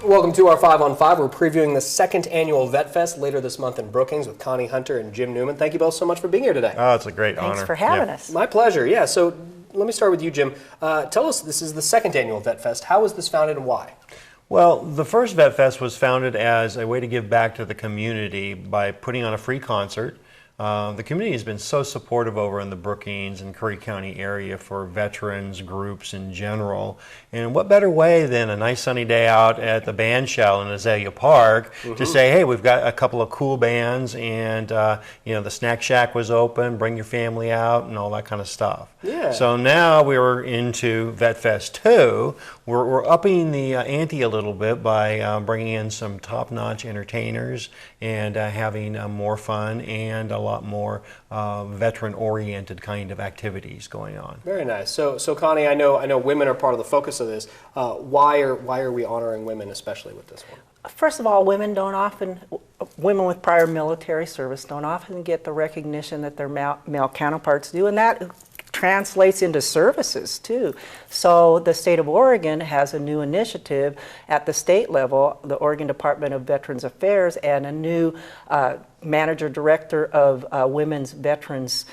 Welcome to our 5 on 5. We're previewing the second annual Vet Fest later this month in Brookings with Connie Hunter and Jim Newman. Thank you both so much for being here today. Oh, it's a great honor. Thanks for having us. My pleasure. Yeah, so let me start with you, Jim. Tell us, this is the second annual Vet Fest. How was this founded and why? Well, the first Vet Fest was founded as a way to give back to the community by putting on a free concert. The community has been so supportive over in the Brookings and Curry County area for veterans groups in general. And what better way than a nice sunny day out at the band shell in Azalea Park to say, hey, we've got a couple of cool bands and you know, the snack shack was open, bring your family out and all that kind of stuff. Yeah. So now we're into Vet Fest 2. We're upping the ante a little bit by bringing in some top-notch entertainers and having more fun and a lot more veteran-oriented kind of activities going on. Very nice. So Connie, I know women are part of the focus of this. Why are we honoring women, especially with this one? First of all, women with prior military service don't often get the recognition that their male counterparts do, and that translates into services too. So the state of Oregon has a new initiative at the state level, the Oregon Department of Veterans Affairs, and a new manager director of women's veterans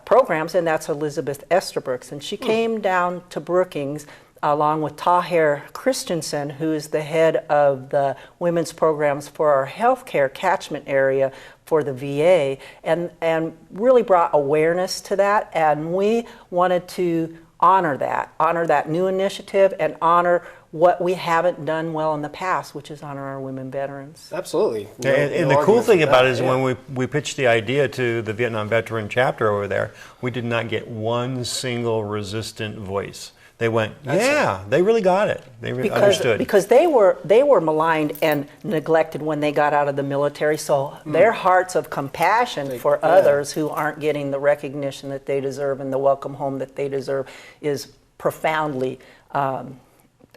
programs, and that's Elizabeth Estabrooks. And she came down to Brookings along with Taher Christensen, who is the head of the women's programs for our healthcare catchment area for the VA, and really brought awareness to that. And we wanted to honor that new initiative and honor what we haven't done well in the past, which is honor our women veterans. Absolutely. And the cool thing about it is when we pitched the idea to the Vietnam veteran chapter over there, we did not get one single resistant voice. They went, yeah, they really got it. They really understood. Because they were maligned and neglected when they got out of the military, so their hearts of compassion for others who aren't getting the recognition that they deserve and the welcome home that they deserve is profoundly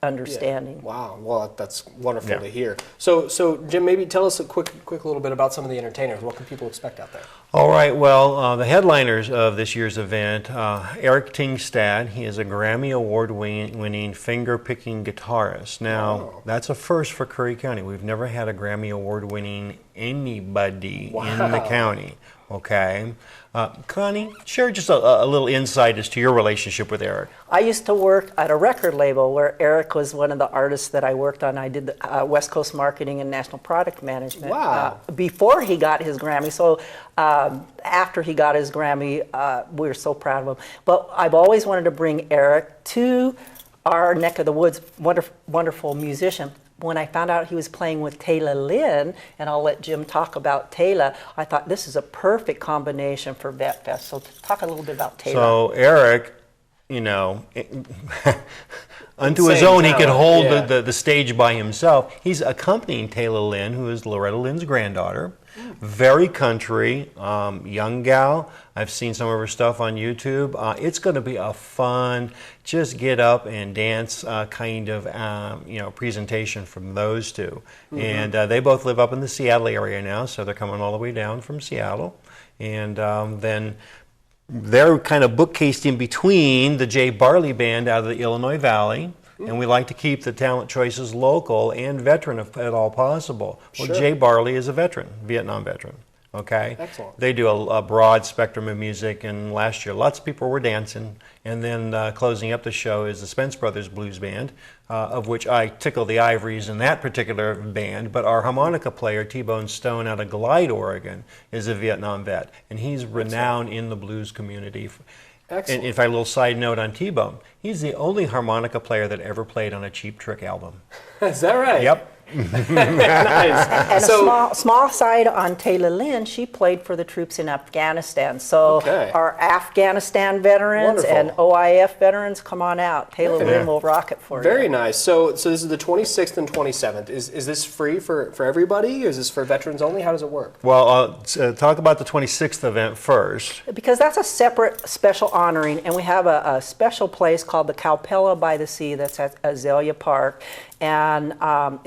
understanding. Yeah. Wow, well that's wonderful to hear. So Jim, maybe tell us a quick little bit about some of the entertainers. What can people expect out there? All right, well, the headliners of this year's event, Eric Tingstad, he is a Grammy Award-winning finger-picking guitarist. Now, that's a first for Curry County. We've never had a Grammy Award-winning anybody in the county, okay? Connie, share just a little insight as to your relationship with Eric. I used to work at a record label where Eric was one of the artists that I worked on. I did the West Coast Marketing and National Product Management before he got his Grammy. So after he got his Grammy, we were so proud of him. But I've always wanted to bring Eric to our neck of the woods, wonderful musician. When I found out he was playing with Taylor Lynn, and I'll let Jim talk about Taylor, I thought this is a perfect combination for Vet Fest. So talk a little bit about Taylor. So Eric, you know, unto his own, he can hold the stage by himself. He's accompanying Taylor Lynn, who is Loretta Lynn's granddaughter. Very country, young gal. I've seen some of her stuff on YouTube. It's going to be a fun, just get up and dance kind of presentation from those two. And they both live up in the Seattle area now, so they're coming all the way down from Seattle. And then they're kind of bookcased in between the Jay Barley Band out of the Illinois Valley. And we like to keep the talent choices local and veteran if at all possible. Well, Jay Barley is a veteran, Vietnam veteran. Okay? Excellent. They do a broad spectrum of music, and last year lots of people were dancing. And then closing up the show is the Spence Brothers Blues Band, of which I tickle the ivories in that particular band. But our harmonica player, T-Bone Stone out of Glide, Oregon, is a Vietnam vet, and he's renowned in the blues community. Excellent. And in fact, a little side note on T-Bone, he's the only harmonica player that ever played on a Cheap Trick album. Is that right? Yep. Nice. And a small side on Taylor Lynn, she played for the troops in Afghanistan. So our Afghanistan veterans and OIF veterans, come on out. Taylor Lynn will rock it for you. Very nice. So this is the 26th and 27th. Is this free for everybody, or is this for veterans only? How does it work? Well, talk about the 26th event first. Because that's a separate special honoring, and we have a special place called the Calpella by the Sea that's at Azalea Park. And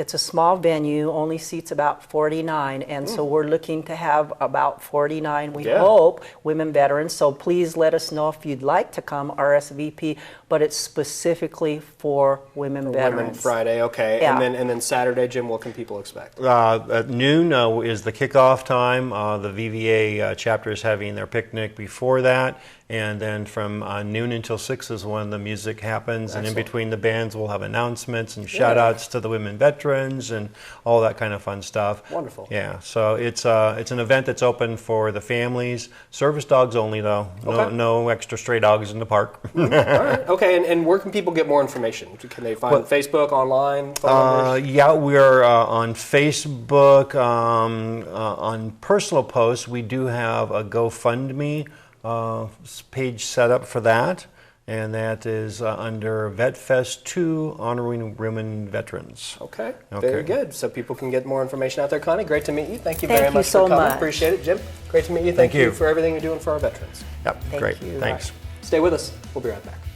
it's a small venue, only seats about 49, and so we're looking to have about 49, we hope, women veterans. So please let us know if you'd like to come, RSVP, but it's specifically for women veterans. Women Friday, okay. Yeah. And then Saturday, Jim, what can people expect? At noon is the kickoff time. The VVA chapter is having their picnic before that, and then from noon until 6 is when the music happens. And in between the bands, we'll have announcements and shout-outs to the women veterans and all that kind of fun stuff. Wonderful. Yeah, so it's an event that's open for the families. Service dogs only, though. No extra stray dogs in the park. All right. Okay, and where can people get more information? Can they find Facebook, online, phone numbers? Yeah, we're on Facebook. On personal posts, we do have a GoFundMe page set up for that, and that is under VetFest 2, Honoring Women Veterans. Okay, very good. So people can get more information out there. Connie, great to meet you. Thank you very Thank you much so for coming. much. Appreciate it. Jim, great to meet you. Thank Thank you you for everything you're doing for our veterans. Yep, Thank great. you. Thanks. Stay with us. We'll be right back.